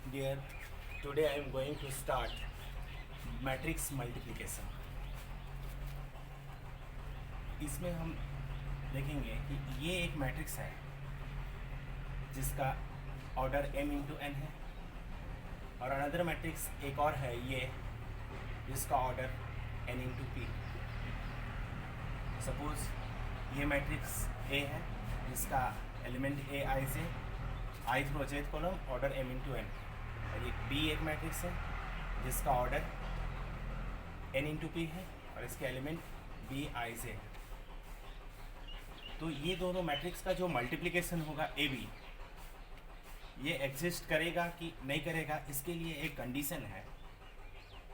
Dear, today I am going to start matrix multiplication. इसमें हम देखेंगे कि ये एक मैट्रिक्स है जिसका ऑर्डर m इंटू एन है, और अनदर मैट्रिक्स एक और है ये जिसका order n into p. Suppose ये मैट्रिक्स A है जिसका एलिमेंट ए आई से आई थ्रू अजेथ column order m into n, और ये B एक मैट्रिक्स है जिसका ऑर्डर n इंटू पी है और इसके एलिमेंट B आई से है। तो ये दोनों मैट्रिक्स का जो मल्टीप्लिकेशन होगा ए बी, ये एग्जिस्ट करेगा कि नहीं करेगा, इसके लिए एक कंडीशन है।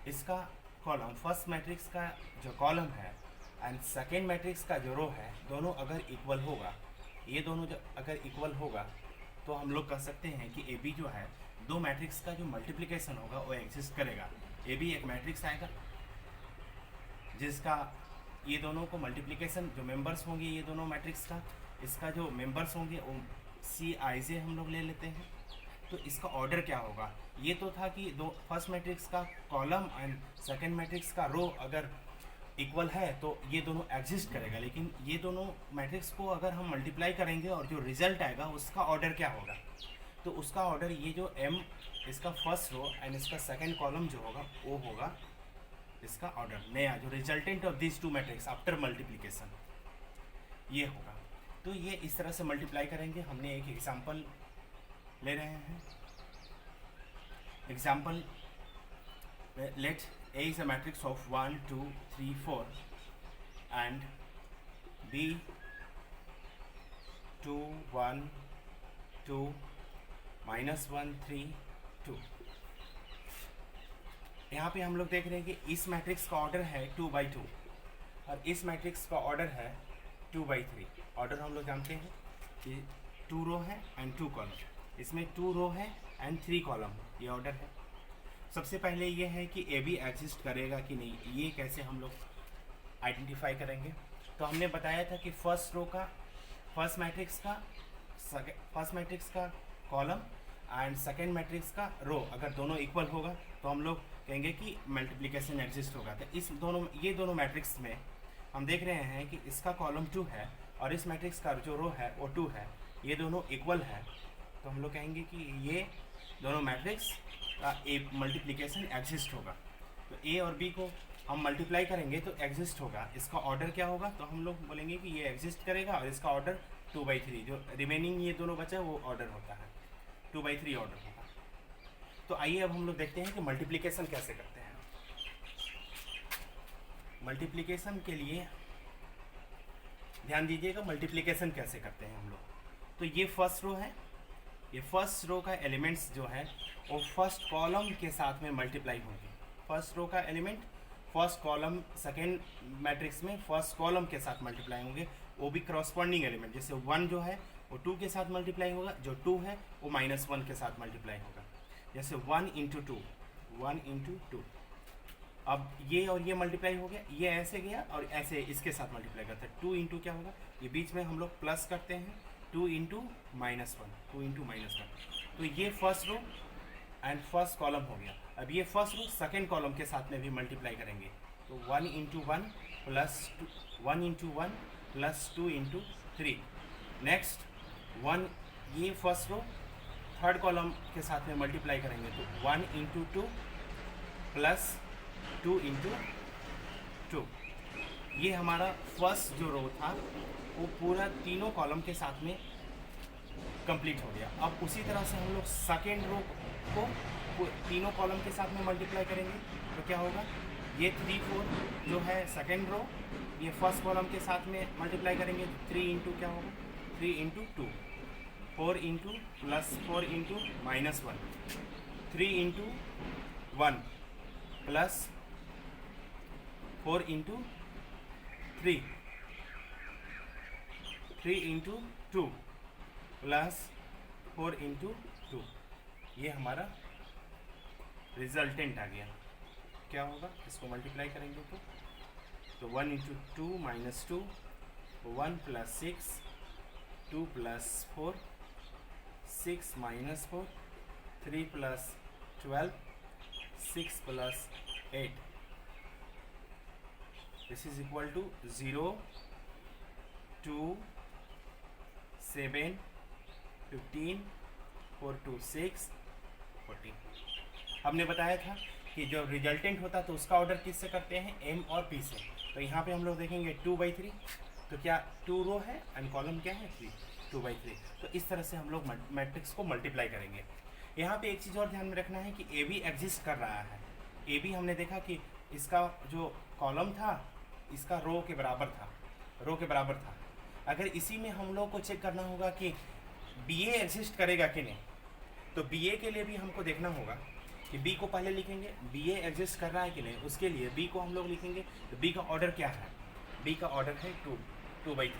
इसका कॉलम, फर्स्ट मैट्रिक्स का जो कॉलम है एंड सेकेंड मैट्रिक्स का जो रो है, दोनों अगर इक्वल होगा, ये दोनों जो अगर इक्वल होगा तो हम लोग कह सकते हैं कि ए बी जो है, दो मैट्रिक्स का जो मल्टीप्लिकेशन होगा वो एग्जिस्ट करेगा। ए बी एक मैट्रिक्स आएगा जिसका ये दोनों को मल्टीप्लिकेशन, जो मेंबर्स होंगे ये दोनों मैट्रिक्स का, इसका जो मेंबर्स होंगे वो सी आई जे हम लोग ले लेते हैं। तो इसका ऑर्डर क्या होगा? ये तो था कि दो फर्स्ट मैट्रिक्स का कॉलम एंड सेकंड मैट्रिक्स का रो अगर इक्वल है तो ये दोनों एग्जिस्ट करेगा, लेकिन ये दोनों मैट्रिक्स को अगर हम मल्टीप्लाई करेंगे और जो रिजल्ट आएगा उसका ऑर्डर क्या होगा? तो उसका ऑर्डर, ये जो m इसका फर्स्ट रो एंड इसका सेकंड कॉलम जो होगा वो होगा इसका ऑर्डर, नया जो resultant of this two matrix after multiplication ये होगा। तो ये इस तरह से मल्टीप्लाई करेंगे। हमने एक एग्जांपल ले रहे हैं। Example, let A is a matrix of 1 2 3 4 and B 2 1 2 -1 3 2। यहाँ पे हम लोग देख रहे हैं कि इस मैट्रिक्स का ऑर्डर है 2/2 और इस मैट्रिक्स का ऑर्डर है 2/3। ऑर्डर हम लोग जानते हैं कि 2 रो है एंड 2 कॉलम, इसमें 2 रो है एंड 3 कॉलम, ये ऑर्डर है। सबसे पहले ये है कि ए बी एग्जिस्ट करेगा कि नहीं, ये कैसे हम लोग आइडेंटिफाई करेंगे। तो हमने बताया था कि फर्स्ट रो का, फर्स्ट मैट्रिक्स का कॉलम एंड सेकेंड मैट्रिक्स का रो अगर दोनों इक्वल होगा तो हम लोग कहेंगे कि मल्टीप्लिकेशन एग्जिस्ट होगा। तो ये दोनों मैट्रिक्स में हम देख रहे हैं कि इसका कॉलम 2 है और इस मैट्रिक्स का जो रो है वो 2 है, ये दोनों इक्वल है। तो हम लोग कहेंगे कि ये दोनों मैट्रिक्स का एक मल्टीप्लिकेशन एग्जिस्ट होगा। तो ए और बी को हम मल्टीप्लाई करेंगे तो एग्जिस्ट होगा। इसका ऑर्डर क्या होगा? तो हम लोग बोलेंगे कि ये एग्जिस्ट करेगा और इसका ऑर्डर 2/3, जो रिमेनिंग ये दोनों बचा वो ऑर्डर होता है, 2/3 ऑर्डर होगा। तो आइए अब हम लोग देखते हैं कि मल्टीप्लिकेशन कैसे करते हैं। मल्टीप्लिकेशन के लिए ध्यान दीजिएगा, मल्टीप्लिकेशन कैसे करते हैं हम लोग। तो ये फर्स्ट रो है, ये फर्स्ट रो का एलिमेंट्स जो है वो फर्स्ट कॉलम के साथ में मल्टीप्लाई होंगे। फर्स्ट रो का element first column, second matrix में फर्स्ट कॉलम के साथ मल्टीप्लाई होंगे, वो भी करस्पॉन्डिंग एलिमेंट। जैसे 1 जो है वो 2 के साथ मल्टीप्लाई होगा, जो 2 है वो -1 के साथ मल्टीप्लाई होगा। जैसे 1 × 2, 1 × 2। अब ये और ये मल्टीप्लाई हो गया, ये ऐसे गया और ऐसे इसके साथ मल्टीप्लाई करते हैं। 2 × क्या होगा? ये बीच में हम लोग प्लस करते हैं, 2 × -1, 2 × -1। तो ये first row and first column हो गया। अब ये फर्स्ट रो सेकेंड कॉलम के साथ में भी मल्टीप्लाई करेंगे, तो 1 × 1 + 2, 1 × 1 + 2 × 3। नेक्स्ट 1, ये फर्स्ट रो थर्ड कॉलम के साथ में मल्टीप्लाई करेंगे, तो 1 × 2 + 2 × 2। ये हमारा फर्स्ट जो रो था वो पूरा तीनों कॉलम के साथ में कंप्लीट हो गया। अब उसी तरह से हम लोग सेकेंड रो को तीनों कॉलम के साथ में मल्टीप्लाई करेंगे, तो क्या होगा? ये 3 4 जो है सेकेंड रो, ये फर्स्ट कॉलम के साथ में मल्टीप्लाई करेंगे, 3 × क्या होगा? 3 × 2, 4 × +4 × -1, 3 × 1 + 4 × 3, 3 × 2 + 4 × 2। ये हमारा रिजल्टेंट आ गया। क्या होगा? इसको मल्टीप्लाई करेंगे तो 1 × 2 - 2, 1 + 6, 2 + 4, 6 - 4, 3 + 12, 6 plus 8. This is equal to 0, 2, 7, 15, 4 2 6, 14। हमने बताया था कि जो रिजल्टेंट होता है तो उसका ऑर्डर किससे करते हैं, m और p से। तो यहाँ पे हम लोग देखेंगे 2/3, तो क्या 2 रो है एंड कॉलम क्या है 3, 2/3। तो इस तरह से हम लोग मैट्रिक्स को मल्टीप्लाई करेंगे। यहाँ पे एक चीज़ और ध्यान में रखना है कि ए बी एग्जिस्ट कर रहा है। ए बी हमने देखा कि इसका जो कॉलम था इसका रो के बराबर था। अगर इसी में हम लोग को चेक करना होगा कि बी ए एग्जिस्ट करेगा कि नहीं, तो बी ए के लिए भी हमको देखना होगा कि बी को पहले लिखेंगे, बी ए एग्जिस्ट कर रहा है कि नहीं। उसके लिए बी को हम लोग लिखेंगे, तो बी का ऑर्डर क्या है, बी का ऑर्डर है 2/3।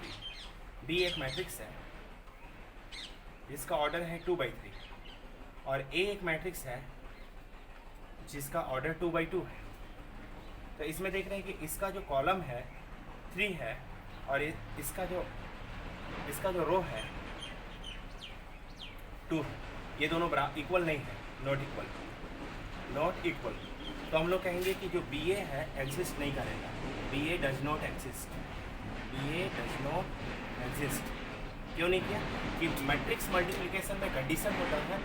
बी एक मैट्रिक्स है जिसका ऑर्डर है 2/3 और ए एक मैट्रिक्स है जिसका ऑर्डर 2/2 है। तो इसमें देख रहे हैं कि इसका जो कॉलम है 3 है और इसका जो रो है 2 है। ये दोनों इक्वल नहीं है, नॉट इक्वल। तो हम लोग कहेंगे कि जो बी ए है एग्जिस्ट नहीं करेगा, B A does not exist. क्यों नहीं किया कि मैट्रिक्स मल्टीप्लिकेशन में कंडीशन होता है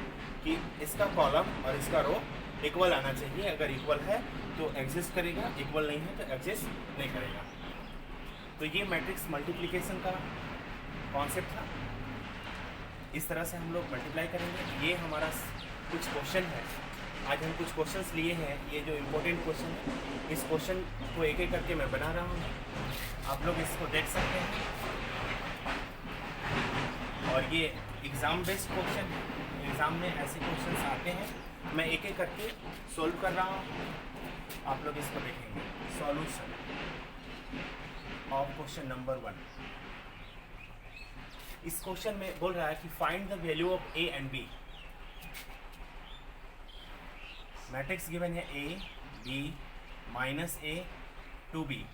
कि इसका कॉलम और इसका रो इक्वल आना चाहिए। अगर इक्वल है तो एग्जिस्ट करेगा, इक्वल नहीं है तो एग्जिस्ट नहीं करेगा। तो ये मैट्रिक्स मल्टीप्लिकेशन का कॉन्सेप्ट था। इस तरह से हम लोग मल्टीप्लाई करेंगे। ये हमारा कुछ क्वेश्चन है, आज हम कुछ क्वेश्चंस लिए हैं। ये जो इम्पोर्टेंट क्वेश्चन है, इस क्वेश्चन को एक एक करके मैं बना रहा हूँ, आप लोग इसको देख सकते हैं। और ये एग्ज़ाम बेस्ड क्वेश्चन है, एग्ज़ाम में ऐसे क्वेश्चंस आते हैं, मैं एक एक करके सोल्व कर रहा हूँ। आप लोग इसको देखेंगे। Solution of question number 1। इस क्वेश्चन में बोल रहा है कि find the value of a and b. Matrix given है a b minus a two b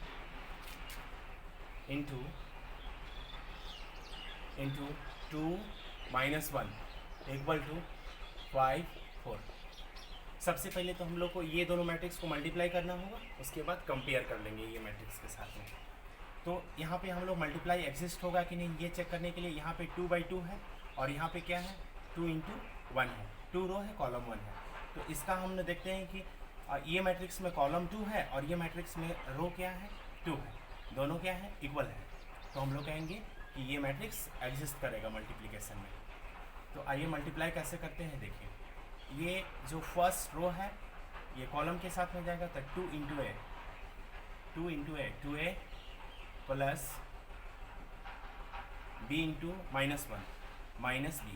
into 2 - 1 equal to 5 4। सबसे पहले तो हम लोग को ये दोनों मैट्रिक्स को मल्टीप्लाई करना होगा, उसके बाद कंपेयर कर लेंगे ये मैट्रिक्स के साथ में। तो यहाँ पे हम लोग मल्टीप्लाई एग्जिस्ट होगा कि नहीं ये चेक करने के लिए यहाँ पे 2/2 है और यहाँ पे क्या है 2 × 1 है, 2 रो है कॉलम 1 है। तो इसका हमने देखते हैं कि ये मैट्रिक्स में कॉलम 2 है और ये मैट्रिक्स में रो क्या है 2 है, दोनों क्या है इक्वल है। तो हम लोग कहेंगे कि ये मैट्रिक्स एग्जिस्ट करेगा मल्टीप्लिकेशन में। तो आइए मल्टीप्लाई कैसे करते हैं देखिए। ये जो फर्स्ट रो है ये कॉलम के साथ में जाएगा, तो 2 × a 2a plus b × -1 minus b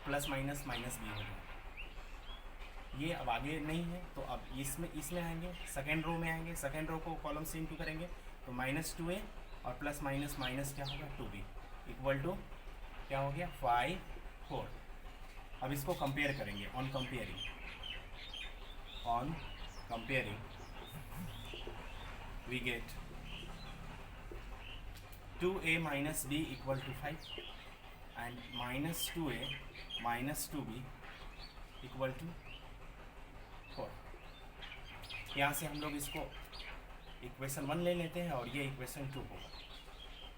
plus minus b हो गया। ये अब आगे नहीं है तो अब इसमें आएंगे, सेकेंड रो में आएंगे, सेकेंड रो को कॉलम से इंटू करेंगे तो -2a और प्लस माइनस क्या होगा 2b इक्वल टू क्या हो गया 5 4। अब इसको कंपेयर करेंगे। On comparing we get 2a - b equal to 5 and -2a - 2b equal to 4। यहाँ से हम लोग इसको इक्वेशन 1 ले लेते हैं और ये इक्वेशन 2 होगा।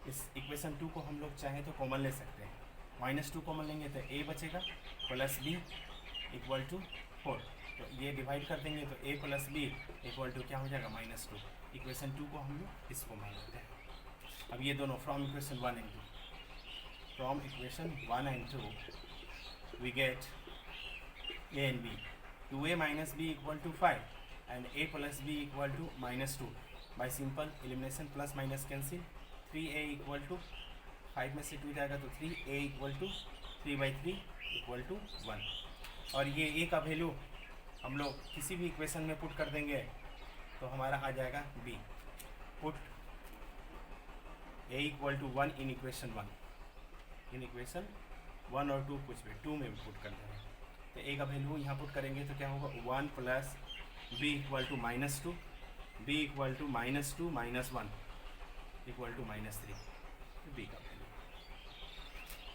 इस इक्वेशन 2 को हम लोग चाहें तो कॉमन ले सकते हैं। -2 कॉमन लेंगे तो a बचेगा प्लस b इक्वल टू 4। तो ये डिवाइड कर देंगे तो a plus b equal to क्या हो जाएगा -2। इक्वेशन 2 को हम लोग इसको मान लेते हैं। अब ये दोनों from equation 1 and 2 we get a and b। 2a - b equal to 5 and a plus b equal to -2। By simple elimination plus minus cancel. 3a equal to 5 में से 2 जाएगा तो 3a equal to 3/3 equal to 1। और ये a का value हम लोग किसी भी इक्वेशन में पुट कर देंगे तो हमारा आ जाएगा b। Put a equal to 1 in equation 1 और 2 कुछ भी 2 में भी पुट कर देंगे तो a का वैल्यू यहाँ पुट करेंगे तो क्या होगा 1 plus b equal to -2 b equal to -2 - 1 equal to -3 b का वैल्यू।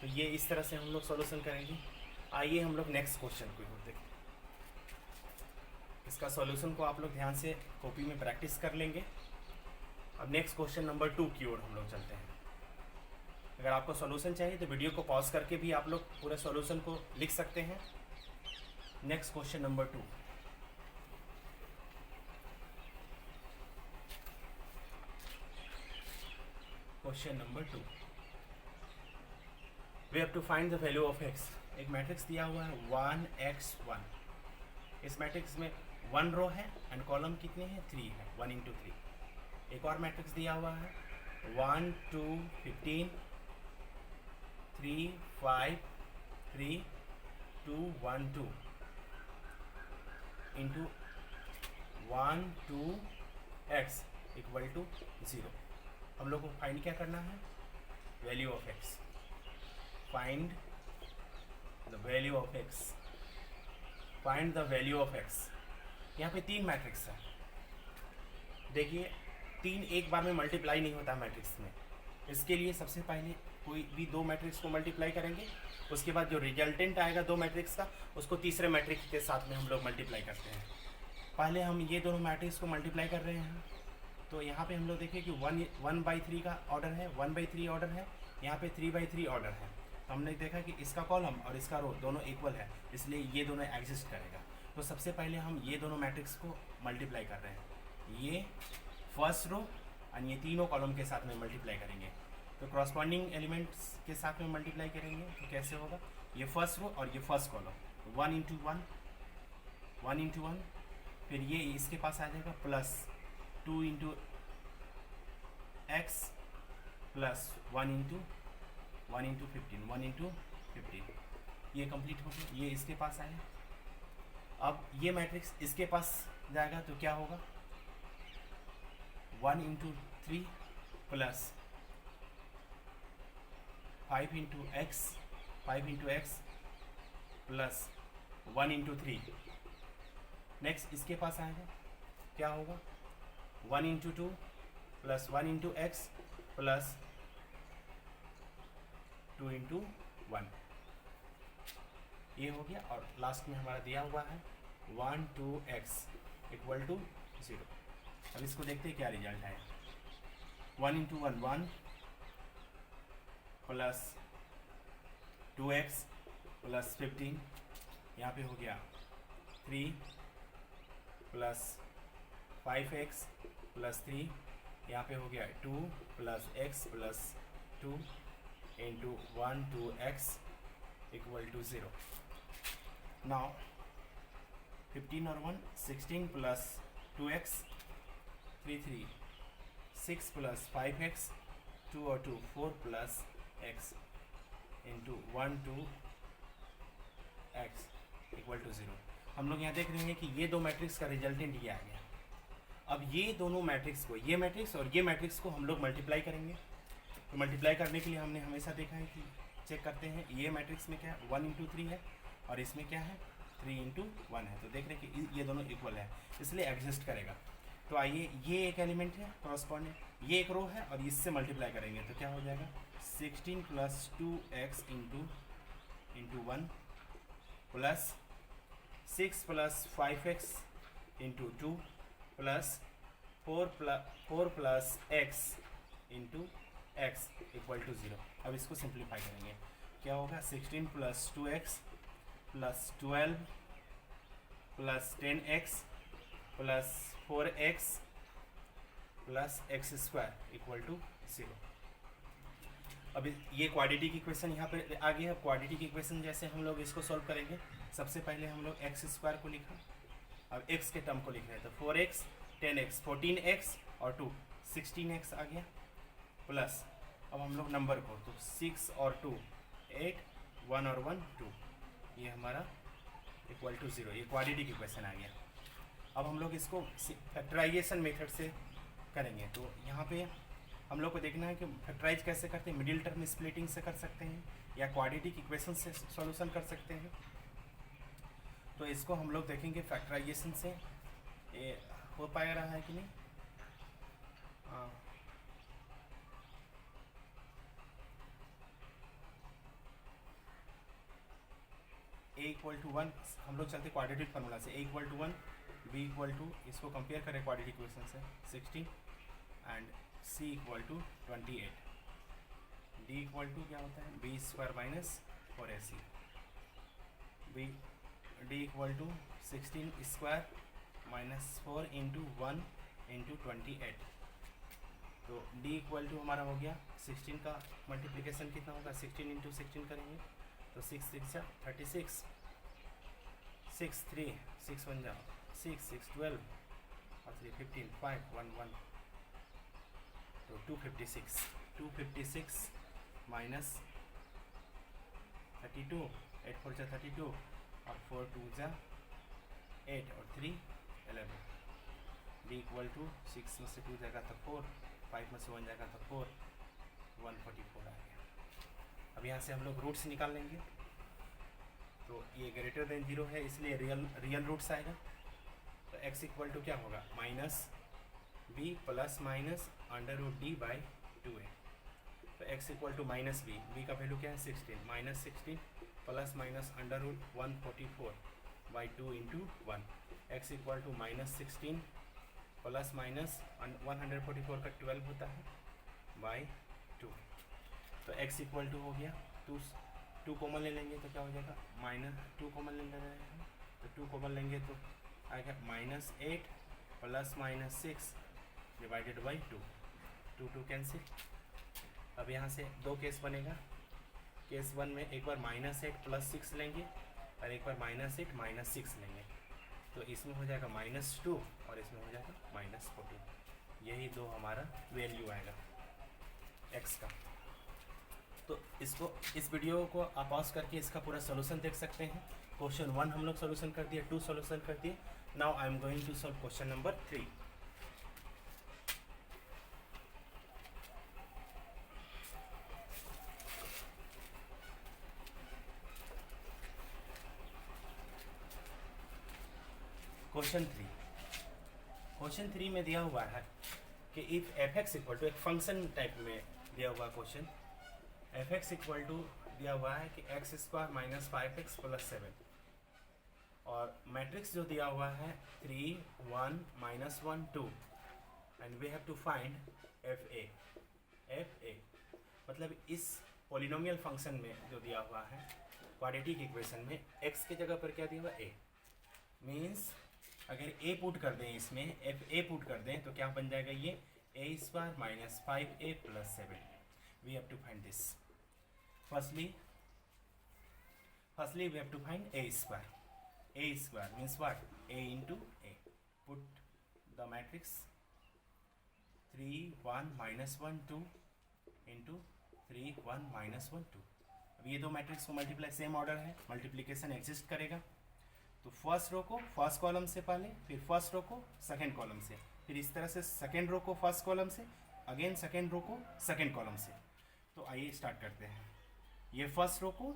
तो ये इस तरह से हम लोग सॉल्यूशन करेंगे। आइए हम लोग नेक्स्ट क्वेश्चन को देखें। इसका सॉल्यूशन को आप लोग ध्यान से कॉपी में प्रैक्टिस कर लेंगे। अब नेक्स्ट क्वेश्चन नंबर 2 की ओर हम लोग चलते हैं। अगर आपको सॉल्यूशन चाहिए तो वीडियो को पॉज करके भी आप लोग पूरे सॉल्यूशन को लिख सकते हैं। Next question number 2। Question number 2, we have to find the value of x। एक मैट्रिक्स दिया हुआ है 1x1। इस मैट्रिक्स में 1 रो है एंड कॉलम कितने हैं, 3 है, 1 इंटू 3। एक और मैट्रिक्स दिया हुआ है 1 2 15 3 5 3 2 1 2 इंटू 1 2 x इक्वल टू 0। हम लोग को फाइंड क्या करना है, value of x। Find the value of x, find the value of x। यहाँ पे 3 मैट्रिक्स है। देखिए 3 एक बार में मल्टीप्लाई नहीं होता मैट्रिक्स में। इसके लिए सबसे पहले कोई भी 2 मैट्रिक्स को मल्टीप्लाई करेंगे, उसके बाद जो रिजल्टेंट आएगा 2 मैट्रिक्स का, उसको तीसरे मैट्रिक्स के साथ में हम लोग मल्टीप्लाई करते हैं। पहले हम ये दोनों मैट्रिक्स को मल्टीप्लाई कर रहे हैं। तो यहाँ पे हम लोग देखिए कि 1/3 का ऑर्डर है, 1/3 ऑर्डर है, यहाँ पे 3/3 ऑर्डर है। तो हमने देखा कि इसका कॉलम और इसका रो दोनों इक्वल है, इसलिए ये दोनों एग्जिस्ट करेगा। तो सबसे पहले हम ये दोनों मैट्रिक्स को मल्टीप्लाई कर रहे हैं। ये फर्स्ट रो और ये तीनों कॉलम के साथ में मल्टीप्लाई करेंगे। तो क्रॉसपॉन्डिंग एलिमेंट्स के साथ में मल्टीप्लाई करेंगे तो कैसे होगा, ये फर्स्ट रो और ये फर्स्ट कॉलम 1 इंटू 1 1 इंटू 1, फिर ये इसके पास आ जाएगा plus 2 into x plus 1 into 15 1 into 15। ये कंप्लीट हो गया, ये इसके पास आया। अब ये मैट्रिक्स इसके पास जाएगा तो क्या होगा, 1 into 3 plus 5 into x plus 1 into 3। Next इसके पास आएगा, क्या होगा, 1 into 2 plus 1 into x plus 2 into 1। ये हो गया। और लास्ट में हमारा दिया हुआ है 1 2x इक्वल टू 0। अब इसको देखते हैं क्या रिजल्ट है। 1 इंटू 1 1 प्लस 2x प्लस 15, यहाँ पे हो गया 3 प्लस 5x प्लस 3, यहाँ पे हो गया 2 plus x plus 2 into 1 2x equal to 0। Now 15 और 1 16 प्लस 2x 3 3 6 प्लस 5x 2 और 2 4 plus x into 1 2 x equal to 0। हम लोग यहाँ देख रहे हैं कि ये दो मैट्रिक्स का रिजल्टेंट ये आ गया। अब ये दोनों मैट्रिक्स को, ये मैट्रिक्स और ये मैट्रिक्स को हम लोग मल्टीप्लाई करेंगे। तो मल्टीप्लाई करने के लिए हमने हमेशा देखा है कि चेक करते हैं ये मैट्रिक्स में क्या है, 1 इंटू 3 है और इसमें क्या है 3 इंटू 1 है। तो देख रहे हैं कि ये दोनों इक्वल है, इसलिए एग्जिस्ट करेगा। तो आइए, ये एक एलिमेंट है कॉरस्पॉन्डिंग, ये एक रो है और इससे मल्टीप्लाई करेंगे तो क्या हो जाएगा, 16 plus 2x into 1 plus 6 plus 5x into 2 plus 4 plus x into x equal to 0। अब इसको सिंप्लीफाई करेंगे, क्या होगा, 16 plus 2x plus 12 plus 10x plus 4x plus x square equal to 0। अब ये क्वाड्रेटिक इक्वेशन यहाँ पे आ गया है। क्वाड्रेटिक इक्वेशन जैसे हम लोग इसको सॉल्व करेंगे, सबसे पहले हम लोग एक्स स्क्वायर को लिखा, अब x के टर्म को लिख रहे हैं तो 4x 10x 14x और 2 16x आ गया प्लस, अब हम लोग नंबर को तो 6 और 2 8 1 और 1 2, ये हमारा इक्वल टू 0। ये क्वाड्रेटिक इक्वेशन आ गया। अब हम लोग इसको फैक्टराइजेशन मेथड से करेंगे। तो यहाँ पे हम लोग को देखना है कि फैक्टराइज कैसे करते हैं, मिडिल टर्म स्प्लिटिंग से कर सकते हैं या क्वाड्रेटिक इक्वेशन से सॉल्यूशन कर सकते हैं। तो इसको हम लोग देखेंगे फैक्टराइजेशन से ये हो पा रहा है कि नहीं। ए इक्वल टू 1, हम लोग चलते क्वाड्रेटिक फार्मूला से, a equal to 1, b equal to, इसको कंपेयर करें क्वाड्रेटिक इक्वेशन से 16 and c equal to 28, d equal to क्या होता है b square minus 4ac, b d equal to 16 square minus 4 into 1 into 28, तो d इक्वल टू हमारा हो गया 16 का मल्टीप्लिकेशन कितना होगा 16 इंटू 16 करेंगे तो 6 6 36, 6 3 6 1 जा 6 6 12 और 3 15 5 1 1, तो 256 माइनस 32, 8 4 जा 32 और 4 2 जा 8 और 3 11, d इक्वल टू 6 में से 2 जाएगा तो 4, 5 में से 1 जाएगा तो 4, 144 आ गया। अब यहाँ से हम लोग रूट्स निकाल लेंगे, तो ये ग्रेटर देन 0 है इसलिए रियल रूट्स आएगा, तो x इक्वल टू क्या होगा minus b plus minus under root D by 2a, तो x equal to minus b का वैल्यू क्या है 16, minus 16 plus minus under root 144 by 2 into 1, x equal to minus 16 plus minus 144 का 12 होता है by 2, तो x इक्वल टू हो गया 2 कॉमन ले लेंगे तो क्या हो जाएगा माइनस 2 कॉमन ले रहे हैं तो 2 कॉमन लेंगे तो आएगा minus 8 plus minus 6 divided by 2 2 cancel. अब यहाँ से दो केस बनेगा, केस 1 में एक बार माइनस 8 प्लस 6 लेंगे और एक बार माइनस 8 माइनस 6 लेंगे, तो इसमें हो जाएगा -2 और इसमें हो जाएगा -14, यही दो हमारा वैल्यू आएगा x का। तो इसको इस वीडियो को आप पॉज करके इसका पूरा सॉल्यूशन देख सकते हैं। क्वेश्चन 1 हम लोग सॉल्यूशन कर दिए, 2 सॉल्यूशन कर दिए। Now I am going to solve question number 3। Question 3 में दिया हुआ है कि इफ f(x) इक्वल टू, एक फंक्शन टाइप में दिया हुआ क्वेश्चन, f(x) इक्वल टू दिया हुआ है कि x square minus 5x plus 7 और मैट्रिक्स जो दिया हुआ है 3 1 -1 2 and we have to find fa मतलब इस पॉलिनोमियल फंक्शन में जो दिया हुआ है क्वाड्रेटिक इक्वेशन में x की जगह पर क्या दिया हुआ a, मीन्स अगर a पुट कर दें इसमें fa पुट कर दें तो क्या बन जाएगा ये a square minus 5a plus 7। We have to find this. Firstly we have to find a square. A square means what? A into a. Put the matrix 3 1 -1 2 into 3 1 -1 2। अब ये दो मैट्रिक्स को मल्टीप्लाई, सेम ऑर्डर है, multiplication exist करेगा। तो first row को first column से पहले, फिर फर्स्ट रो को सेकंड कॉलम से, फिर इस तरह से सेकंड रो को फर्स्ट कॉलम से, अगेन सेकंड रो को सेकंड कॉलम से। तो आइए स्टार्ट करते हैं। ये फर्स्ट रो को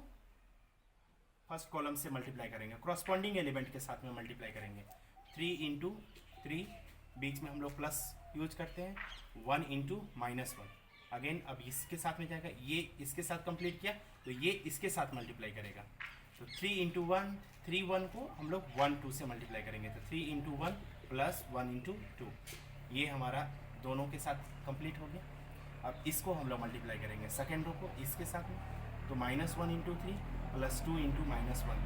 फर्स्ट कॉलम से मल्टीप्लाई करेंगे, क्रॉसपॉन्डिंग एलिमेंट के साथ में मल्टीप्लाई करेंगे। 3 इंटू 3, बीच में हम लोग प्लस यूज करते हैं, 1 इंटू -1। अगेन अब इसके साथ में जाएगा, ये इसके साथ कंप्लीट किया तो ये इसके साथ मल्टीप्लाई करेगा। तो 3 इंटू 1, 3 1 को हम लोग 1 2 से मल्टीप्लाई करेंगे, तो 3 इंटू 1 प्लस 1 इंटू 2, ये हमारा दोनों के साथ कंप्लीट हो गया। अब इसको हम लोग मल्टीप्लाई करेंगे सेकेंड रो को इसके साथ में, तो -1 into 3 plus 2 into -1,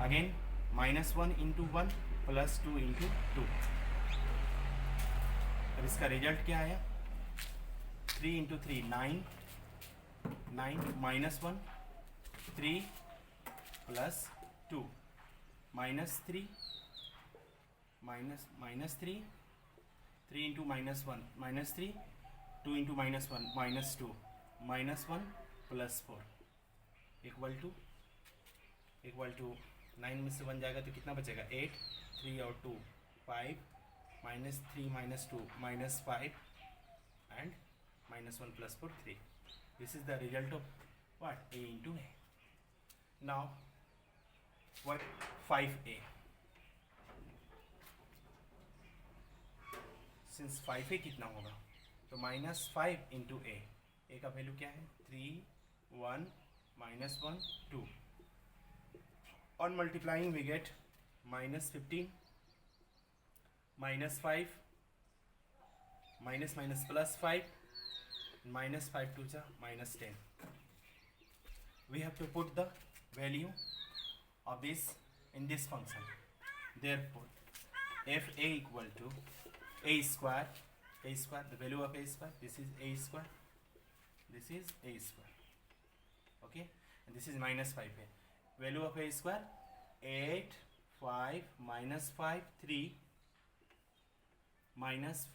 again -1 into 1 plus 2 into 2। अब इसका रिजल्ट क्या आया, 3 into 3 9 -1 3 plus 2 -3 3 into -1 -3 2 into -1 -2 -1 plus 4 equal to 9 में से 1 जाएगा तो कितना बचेगा 8, 3 और 2 5, -3 -2 -5 and -1 plus 4 3। This is the result of what a into a। Now what 5a, since 5a कितना होगा तो -5 इंटू a का वैल्यू क्या है 3 1 -1 2, On multiplying we get -15, -5, minus minus +5, -5 to the -10. We have to put the value of this in this function. Therefore, fa equal to a square, the value of a square, this is a square, this is a square, okay, and this is -5a. Value of a square 8, 5, -5, 3, minus,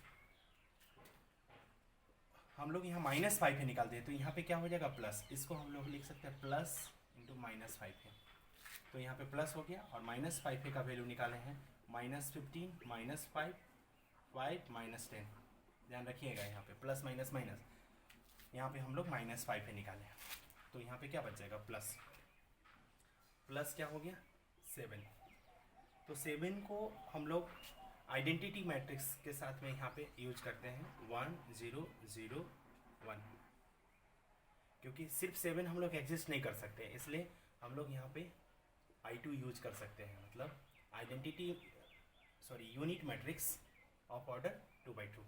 हम लोग यहाँ -5 है निकालते हैं तो यहाँ पे क्या हो जाएगा प्लस, इसको हम लोग लिख सकते हैं प्लस इंटू -5 है, तो यहाँ पे प्लस हो गया। और -5 का वैल्यू निकाले हैं -15, -5, 5, -10। ध्यान रखिएगा यहाँ पे प्लस माइनस माइनस, यहाँ पे हम लोग -5 निकाले हैं तो यहाँ पे क्या बच जाएगा प्लस, प्लस क्या हो गया 7। तो 7 को हम लोग आइडेंटिटी मैट्रिक्स के साथ में यहाँ पे यूज करते हैं 1 0 0 1, क्योंकि सिर्फ 7 हम लोग एग्जिस्ट नहीं कर सकते, इसलिए हम लोग यहाँ पे I2 यूज कर सकते हैं, मतलब यूनिट मैट्रिक्स ऑफ ऑर्डर 2/2।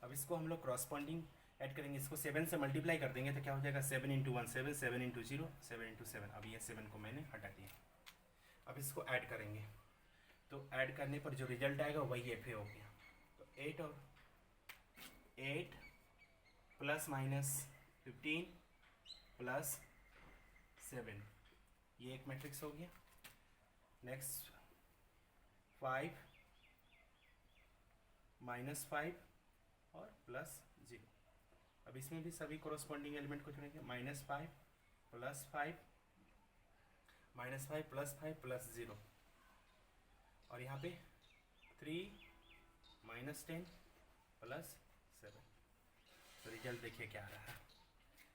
अब इसको हम लोग क्रॉसपॉन्डिंग ऐड करेंगे, इसको 7 से मल्टीप्लाई कर देंगे तो क्या हो जाएगा 7 × 1 7, 7 × 0 7 × 7। अब ये 7 को मैंने हटा दिया। अब इसको ऐड करेंगे तो ऐड करने पर जो रिजल्ट आएगा वही FA हो गया। तो 8 और 8 ±15 +7, ये एक मैट्रिक्स हो गया। नेक्स्ट 5 -5 और +0। अब इसमें भी सभी कोरोस्पॉन्डिंग एलिमेंट को चुनेंगे -5 +5 -5 +5 +0, और यहाँ पे 3 -10 +7। तो रिजल्ट देखिए क्या आ रहा है,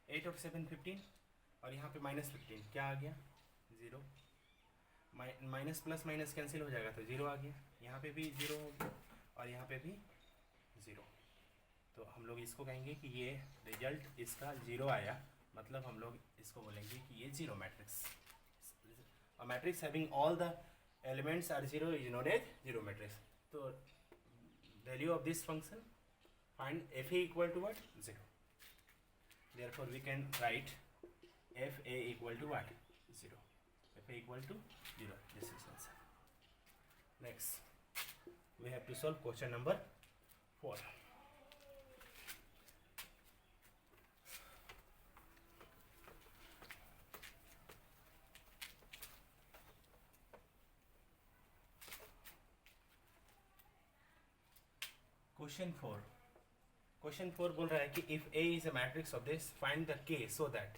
8 और 7 15, और यहाँ पे -15 क्या आ गया 0, माइनस प्लस माइनस कैंसिल हो जाएगा तो 0 आ गया, यहाँ पे भी 0 हो गया और यहाँ पे भी 0। तो हम लोग इसको कहेंगे कि ये रिजल्ट इसका 0 आया, मतलब हम लोग इसको बोलेंगे कि ये 0 matrix. A matrix having all the elements are 0 is known as 0 matrix. So value of this function, find fa equal to what 0. Therefore we can write fa equal to what 0. Fa equal to 0. This is answer. Next we have to solve question number 4. Question 4 बोल रहा है कि if A is a matrix of this find the K so that,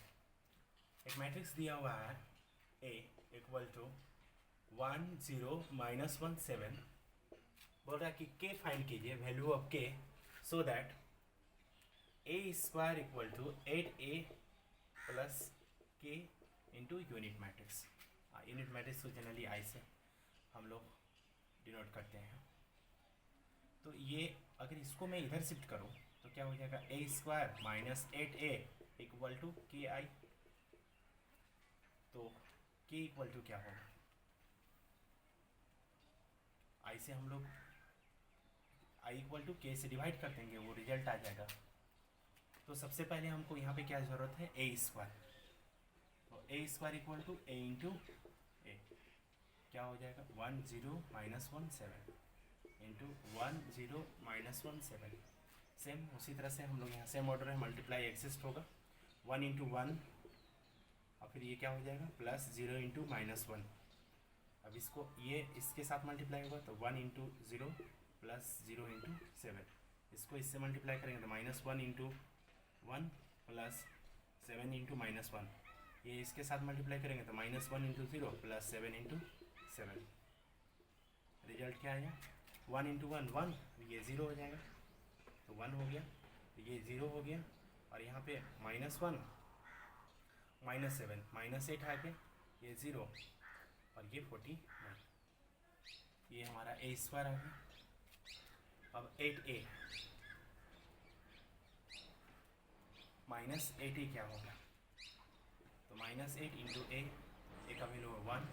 एक matrix दिया हुआ है A equal to 1 0 -1 7, बोल रहा है कि K फाइंड कीजिए, value of K so that A square equal to 8A plus K into unit matrix. Unit matrix को जनरली I से हम लोग डिनोट करते हैं। तो ये अगर इसको मैं इधर शिफ्ट करूं तो क्या हो जाएगा A square -8A equal to KI। तो K इक्वल टू क्या होगा, I से हम लोग I इक्वल टू K से डिवाइड कर देंगे, वो रिजल्ट आ जाएगा। तो सबसे पहले हमको यहाँ पे क्या ज़रूरत है A स्क्वायर, तो A square equal to A into A क्या हो जाएगा 1 0 -1 7 इंटू 1 0 -1 7। सेम उसी तरह से हम लोग यहाँ सेम ऑर्डर है, मल्टीप्लाई एग्जिस्ट होगा 1 इंटू 1 और फिर ये क्या हो जाएगा प्लस 0 इंटू -1। अब इसको ये इसके साथ मल्टीप्लाई होगा तो 1 इंटू 0 प्लस 0 इंटू 7, इसको इससे मल्टीप्लाई करेंगे तो -1 इंटू 1 प्लस 7 इंटू -1, ये इसके साथ मल्टीप्लाई करेंगे तो -1 इंटू 0 प्लस 7 इंटू 7। रिजल्ट क्या आएगा 1 इंटू 1 1, ये 0 हो जाएगा तो 1 हो गया, तो ये 0 हो गया, और यहाँ पे -1 -7 -8 आ गया, ये 0 और ये 49, ये हमारा A स्क्वायर आ गया। अब 8A -8A क्या होगा, तो -8 इंटू A का वैल्यू है 1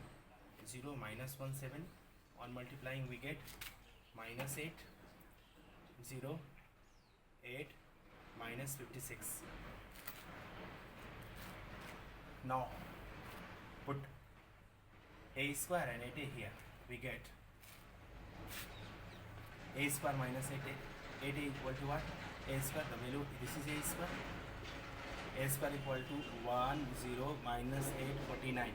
0 minus 1 7. On multiplying we get minus 8 0 8 minus 56. Now put a square and 8a here. We get a square minus 8a. 8a equal to what? A square, the value, this is a square. A square equal to 1 0 minus 8 49.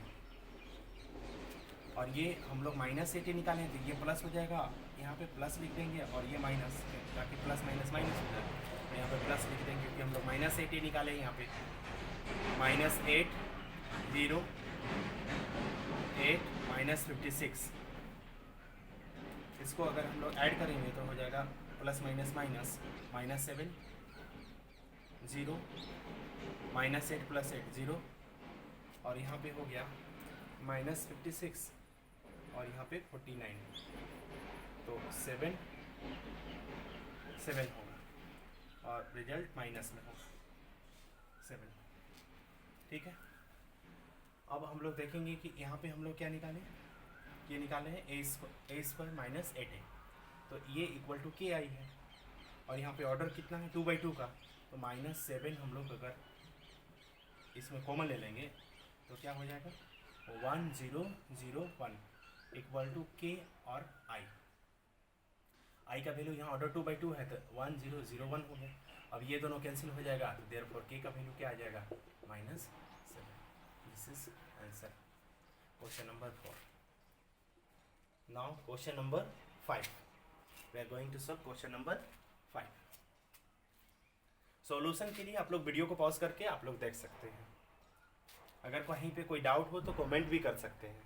और ये हम लोग minus 8 निकालें तो ये plus हो जाएगा, यहाँ पे प्लस लिख देंगे और ये माइनस, ताकि प्लस माइनस माइनस हो जाए। तो यहाँ पे प्लस लिख देंगे क्योंकि हम लोग माइनस 8 निकालें। यहाँ पे माइनस 8 0 8 माइनस 56। इसको अगर हम लोग ऐड करेंगे तो हो जाएगा plus minus minus minus 7 0 minus 8 plus 8 0, और यहाँ पे हो गया माइनस 56 और यहाँ पे 49, तो 7 होगा और रिजल्ट माइनस में होगा 7। ठीक है, अब हम लोग देखेंगे कि यहाँ पे हम लोग क्या निकालें। ये निकाले हैं ए स्क्वायर माइनस 8a, तो ये इक्वल टू के आई है और यहाँ पे ऑर्डर कितना है 2/2 का, तो माइनस 7 हम लोग अगर इसमें कॉमन ले लेंगे तो क्या हो जाएगा 1 0 0 1 इक्वल टू के और आई का वैल्यू यहाँ ऑर्डर 2/2 है तो 1 0 0 1 हो गया। अब ये दोनों कैंसिल हो जाएगा तो देयरफॉर के का वैल्यू क्या आ जाएगा -7। This is answer question number 4। Now question number 5, we are going to solve question number 5। Solution के लिए आप लोग वीडियो को पॉज करके आप लोग देख सकते हैं। अगर कहीं पे कोई डाउट हो तो कमेंट भी कर सकते हैं।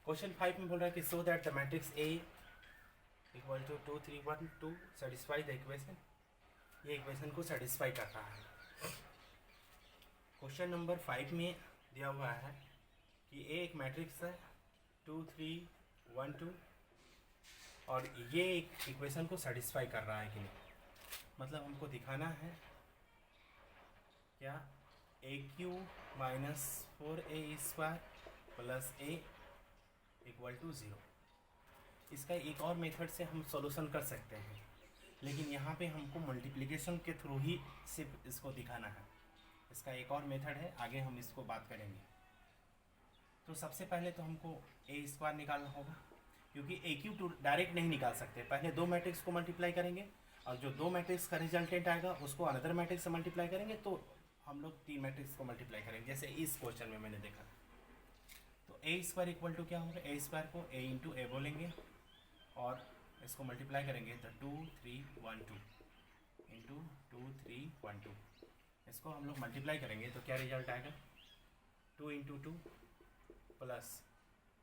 क्वेश्चन 5 में बोल रहा है कि so that the matrix A equal to 2 3 1 2 satisfy the equation. ये इक्वेशन को सेटिस्फाई कर रहा है। क्वेश्चन नंबर 5 में दिया हुआ है कि ए एक मैट्रिक्स है 2 3 1 2 और ये एक इक्वेशन को सेटिस्फाई कर रहा है कि नहीं। मतलब हमको दिखाना है क्या a q minus 4a² plus a equal to 0। इसका एक और मेथड से हम सॉल्यूशन कर सकते हैं, लेकिन यहाँ पे हमको मल्टीप्लिकेशन के थ्रू ही सिर्फ इसको दिखाना है। इसका एक और मेथड है, आगे हम इसको बात करेंगे। तो सबसे पहले तो हमको a² निकालना होगा, क्योंकि ए क्यू टू डायरेक्ट नहीं निकाल सकते। पहले दो मैट्रिक्स को मल्टीप्लाई करेंगे और जो दो मैट्रिक्स का रिजल्टेंट आएगा उसको अनदर मैट्रिक्स से मल्टीप्लाई करेंगे, तो हम लोग 3 मैट्रिक्स को मल्टीप्लाई करेंगे, जैसे इस क्वेश्चन में मैंने देखा। तो a² इक्वल टू क्या होगा, a² को a इंटू ए बोलेंगे और इसको मल्टीप्लाई करेंगे तो 2 3 1 2 इंटू 2 3 1 2। इसको हम लोग मल्टीप्लाई करेंगे तो क्या रिजल्ट आएगा 2 इंटू 2 प्लस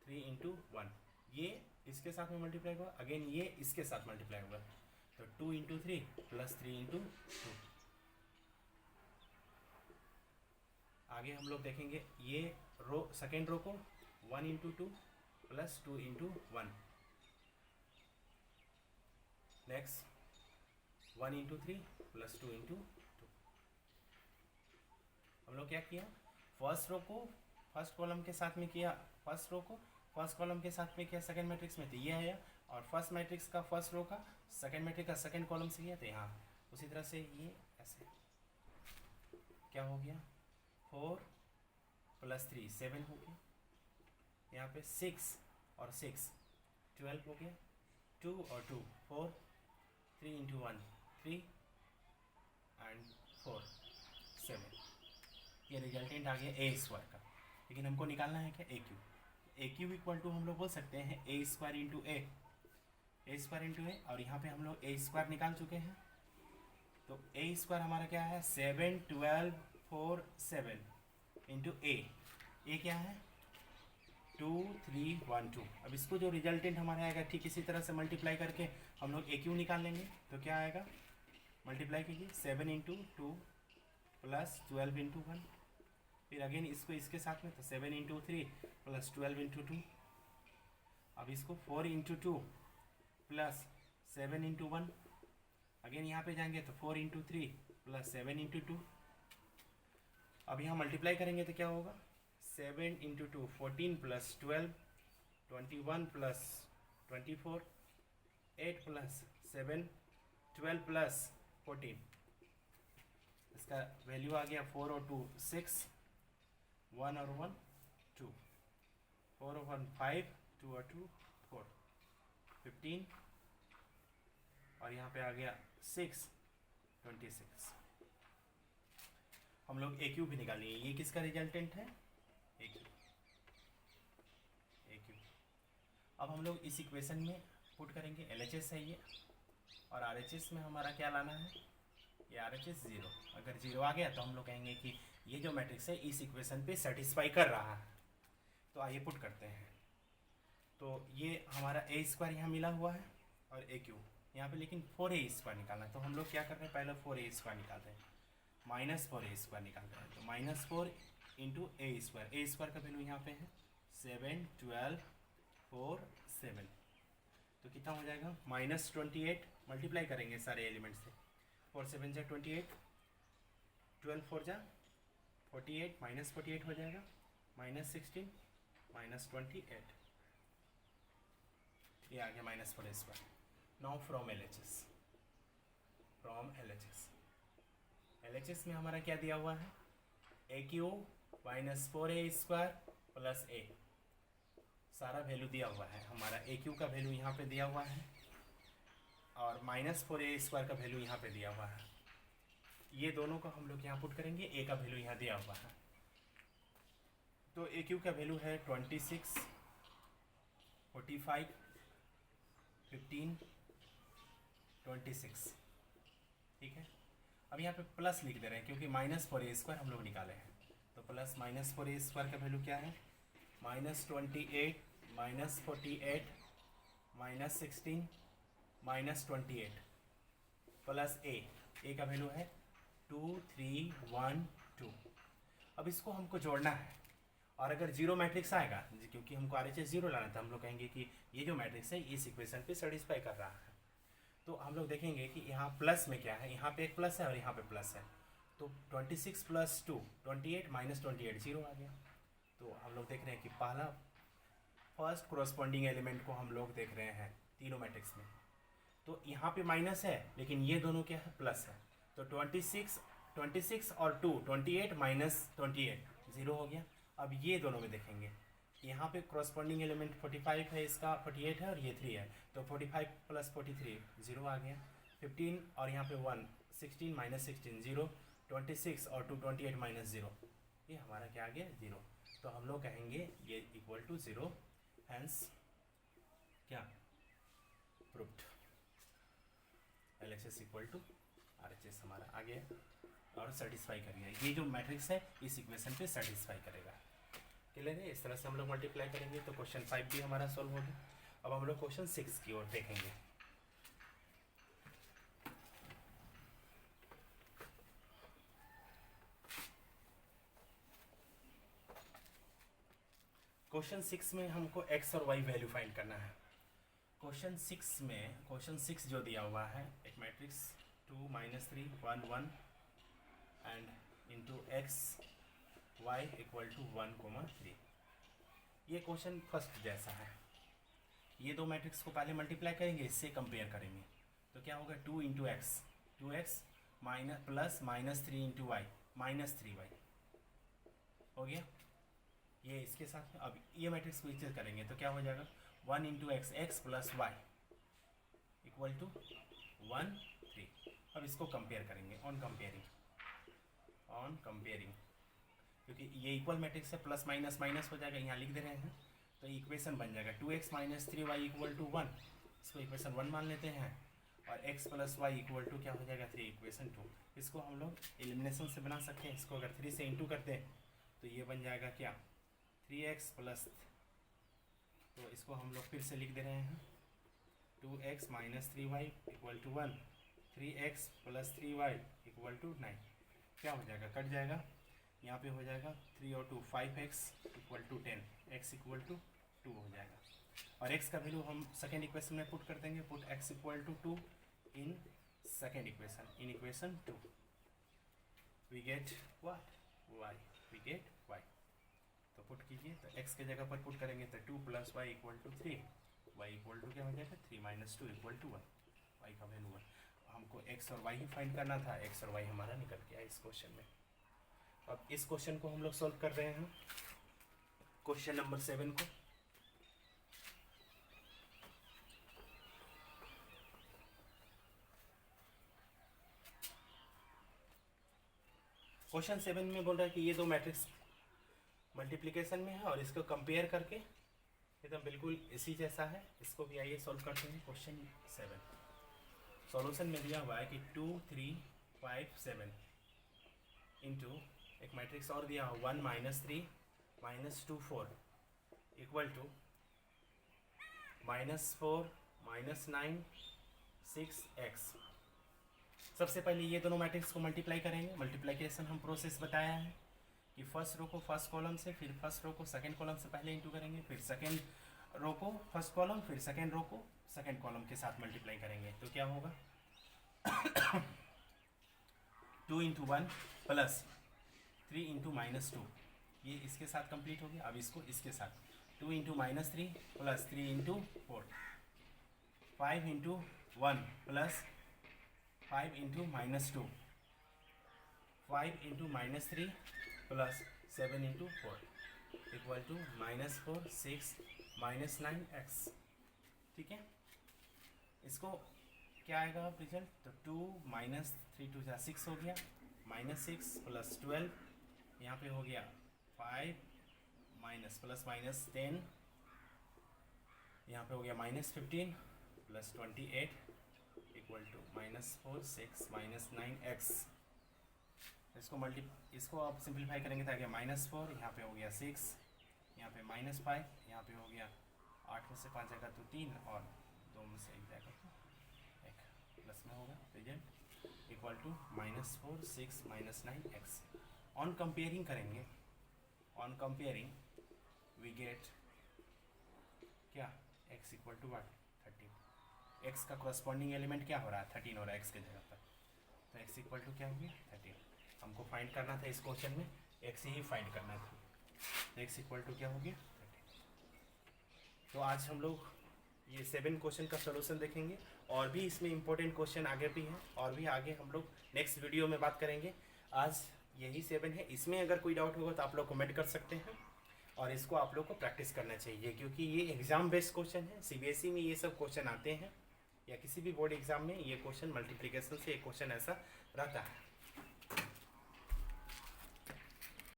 3 इंटू 1। ये इसके साथ में मल्टीप्लाई होगा, अगेन ये इसके साथ मल्टीप्लाई होगा, तो 2 इंटू 3 प्लस 3 इंटू 2। आगे हम लोग देखेंगे ये रो, सेकेंड रो को 1 into 2 plus 2 into 1। Next 1 into 3 plus 2 into 2। हम लोग क्या किया, फर्स्ट रो को फर्स्ट कॉलम के साथ में किया, फर्स्ट रो को फर्स्ट कॉलम के साथ में किया सेकंड मैट्रिक्स में, तो ये आया, और फर्स्ट मैट्रिक्स का फर्स्ट रो का सेकंड मैट्रिक्स का सेकंड कॉलम से किया तो यहाँ। उसी तरह से ये ऐसे क्या हो गया 4 प्लस 3 7 हो गया, यहाँ पे 6 और 6 12 हो गया, 2 और 2 4 3 इंटू 1 3 एंड 4 7। ये रिजल्टेंट आ गया a² का। लेकिन हमको निकालना है क्या ए क्यू इक्वल टू हम लोग बोल सकते हैं a² इंटू ए, और यहाँ पे हम लोग a² निकाल चुके हैं। तो a² हमारा क्या है 7 12 4 7 इंटू ए क्या है 2 3 1 2। अब इसको जो रिजल्टेंट हमारा आएगा ठीक इसी तरह से मल्टीप्लाई करके हम लोग ए क्यू निकाल लेंगे। तो क्या आएगा, मल्टीप्लाई कीजिए 7 इंटू 2 प्लस 12 इंटू 1, फिर अगेन इसको इसके साथ में तो 7 इंटू 3 प्लस 12 इंटू 2। अब इसको 4 इंटू 2 प्लस 7 इंटू 1, अगेन यहाँ पे जाएंगे तो 4 इंटू 3 प्लस 7 इंटू 2। अब यहाँ मल्टीप्लाई करेंगे तो क्या होगा, 7 into 2 14 plus 12 21 plus 24 8 plus 7 12 plus 14, इसका वैल्यू आ गया 4 और 2 6, 1 और 1 2, 4 और 1 5, 2 और 2 4, 15 और यहाँ पे आ गया 6 26। हम लोग AQ भी निकालेंगे। ये किसका रिजल्टेंट है, AQ। अब हम लोग इस इक्वेशन में पुट करेंगे, LHS है ये, और RHS में हमारा क्या लाना है, ये RHS 0। अगर 0 आ गया तो हम लोग कहेंगे कि ये जो मैट्रिक्स है इस इक्वेशन पे सेटिस्फाई कर रहा है। तो आइए पुट करते हैं। तो ये हमारा A² यहाँ मिला हुआ है और AQ यहाँ पे, लेकिन 4A² निकालना है। तो हम लोग क्या कर रहे हैं, पहले 4A² निकालते हैं, -4A² निकालते हैं। तो -4 इंटू A² का वैल्यू यहाँ पे है 7 12 4 7। तो कितना हो जाएगा, -28, मल्टीप्लाई करेंगे सारे एलिमेंट से, 4 7 जा 28, 12 4 जा 48, -48 हो जाएगा, -16 -28, ये आ गया -4A²। नाउ फ्रॉम LHS में हमारा क्या दिया हुआ है, AQ -4A² प्लस A, सारा वैल्यू दिया हुआ है। हमारा AQ का वैल्यू यहाँ पे दिया हुआ है और -4A² का वैल्यू यहाँ पे दिया हुआ है। ये दोनों को हम लोग यहाँ पुट करेंगे, A का वैल्यू यहाँ दिया हुआ है। तो AQ का वैल्यू है 26 45 15 26, ठीक है। अब यहाँ पे प्लस लिख दे रहे हैं क्योंकि -4A² हम लोग निकाले हैं। तो प्लस -4A² का वैल्यू क्या है, -28 -48 -16 -28 प्लस A का वैल्यू है 2 3 1 2। अब इसको हमको जोड़ना है, और अगर 0 मैट्रिक्स आएगा, क्योंकि हमको RHS 0 लाना था, हम लोग कहेंगे कि ये जो मैट्रिक्स है इस इक्वेशन पे सेटिस्फाई कर रहा है। तो हम लोग देखेंगे कि यहाँ प्लस में क्या है, यहाँ पे एक प्लस है और यहाँ पे प्लस है। तो 26 प्लस 2 28 -28 0 आ गया। तो हम लोग देख रहे हैं कि पहला फर्स्ट कोरस्पॉन्डिंग एलिमेंट को हम लोग देख रहे हैं तीनों मैट्रिक्स में। तो यहाँ पे माइनस है, लेकिन ये दोनों क्या है, प्लस है। तो 26 और 2 28 -28 0 हो गया। अब ये दोनों में देखेंगे, यहाँ पे कोरस्पॉन्डिंग एलिमेंट 45 है, इसका 48 है और ये 3 है। तो 45 प्लस 43 0 आ गया। 15 और यहाँ पे 1 16 -16 0, 26 और 2 28 -0, ये हमारा क्या आ गया, 0। तो हम लोग कहेंगे ये इक्वल टू 0, हैंस क्या proved, LHS equal to RHS हमारा आ गया और सेटिस्फाई कर गया। ये जो मैट्रिक्स है इस इक्वेशन पे सेटिस्फाई करेगा। क्लियर है। इस तरह से हम लोग मल्टीप्लाई करेंगे तो क्वेश्चन 5 भी हमारा सॉल्व हो गया। अब हम लोग क्वेश्चन 6 की ओर देखेंगे। क्वेश्चन 6 में हमको x और y वैल्यू फाइंड करना है। क्वेश्चन 6 जो दिया हुआ है, एक matrix 2 -3 1 1 and into x y equal to 1 3। ये क्वेश्चन फर्स्ट जैसा है। ये दो मैट्रिक्स को पहले मल्टीप्लाई करेंगे, इससे कंपेयर करेंगे तो क्या होगा, 2 into x 2x plus -3 into y -3y हो गया। ये इसके साथ अब ये मैट्रिक्स को इक्वल करेंगे तो क्या हो जाएगा, 1 into x plus y equal to 1 3। अब इसको कंपेयर करेंगे ऑन कंपेयरिंग, क्योंकि ये इक्वल मैट्रिक्स है, प्लस माइनस माइनस हो जाएगा, यहाँ लिख दे रहे हैं तो इक्वेशन बन जाएगा 2x - 3y इक्वल टू 1। इसको इक्वेशन 1 मान लेते हैं और x plus y equal to क्या हो जाएगा, 3 इक्वेशन 2। इसको हम लोग एलिमिनेशन से बना सकते हैं। इसको अगर 3 से इंटू करते हैं तो ये बन जाएगा क्या, 3x प्लस, तो इसको हम लोग फिर से लिख दे रहे हैं 2x - 3y equal to 1, 3x plus 3y equal to 9। क्या हो जाएगा, कट जाएगा, यहाँ पे हो जाएगा 3 और 2 5x equal to 10, x equal to 2 हो जाएगा। और x का वैल्यू हम सेकेंड इक्वेशन में पुट कर देंगे, put x equal to 2 in second equation. In equation 2 we get what? y. We get y. तो पुट कीजिए, तो x के जगह पर पुट करेंगे तो 2 + y = 3, y = क्या हो जाएगा 3 - 2 = 1, y का वैल्यू 1। हमको x और y ही फाइंड करना था, x और y हमारा निकल गया इस क्वेश्चन में। अब इस क्वेश्चन को हम लोग सॉल्व कर रहे हैं, क्वेश्चन नंबर 7 को। क्वेश्चन 7 में बोल रहा है कि ये दो मैट्रिक्स मल्टीप्लिकेशन में है और इसको कंपेयर करके एकदम बिल्कुल इसी जैसा है। इसको भी आइए सॉल्व करते हैं। क्वेश्चन 7 सॉल्यूशन में दिया हुआ है कि 2 3 5 7 इंटू एक मैट्रिक्स और दिया हुआ 1 -3 -2 4 इक्वल टू -4 -9 6x। सबसे पहले ये दोनों मैट्रिक्स को मल्टीप्लाई करेंगे। मल्टीप्लिकेशन हम प्रोसेस बताया है कि फर्स्ट रो को फर्स्ट कॉलम से, फिर फर्स्ट रो को सेकंड कॉलम से पहले इंटू करेंगे, फिर सेकंड रो को फर्स्ट कॉलम, फिर सेकंड रो को सेकंड कॉलम के साथ मल्टीप्लाई करेंगे। तो क्या होगा 2 × 1 + 3 × -2, ये इसके साथ कंप्लीट हो गया। अब इसको इसके साथ 2 × -3 + 3 × 4 5 × 1 + 5 × -2 5 × -3 + 7 × 4 इक्वल टू -4 6 -9x। ठीक है, इसको क्या आएगा रिजल्ट? तो 2 - 3 2 6 हो गया, -6 + 12, यहाँ पे हो गया 5 ± 10, यहाँ पे हो गया -15 + 28 इक्वल टू -4 6 -9x। इसको आप सिंप्लीफाई करेंगे तो आ गया -4, यहाँ पे हो गया 6, यहाँ पे -5, यहाँ पे हो गया 8 में से 5 जाएगा तो 3 और 2 में से 1 जाएगा तो 1, प्लस में होगा result equal to -4 6 -9x। On comparing करेंगे, ऑन कंपेयरिंग वी गेट क्या x equal to what 13। x का कोरस्पॉन्डिंग एलिमेंट क्या हो रहा है 13 हो रहा है x के जगह पर, तो x इक्वल टू क्या हो गया 13। हमको फाइंड करना था इस क्वेश्चन में, x ही फाइंड करना था, तो x इक्वल टू क्या हो गया 13। तो आज हम लोग ये 7 क्वेश्चन का सलूशन देखेंगे, और भी इसमें इंपॉर्टेंट क्वेश्चन आगे भी हैं, और भी आगे हम लोग नेक्स्ट वीडियो में बात करेंगे। आज यही 7 है, इसमें अगर कोई डाउट होगा तो आप लोग कमेंट कर सकते हैं, और इसको आप लोग को प्रैक्टिस करना चाहिए, क्योंकि ये एग्ज़ाम बेस्ड क्वेश्चन है। CBSE में ये सब क्वेश्चन आते हैं, या किसी भी बोर्ड एग्जाम में ये क्वेश्चन मल्टीप्लिकेशन से एक क्वेश्चन ऐसा रहता है।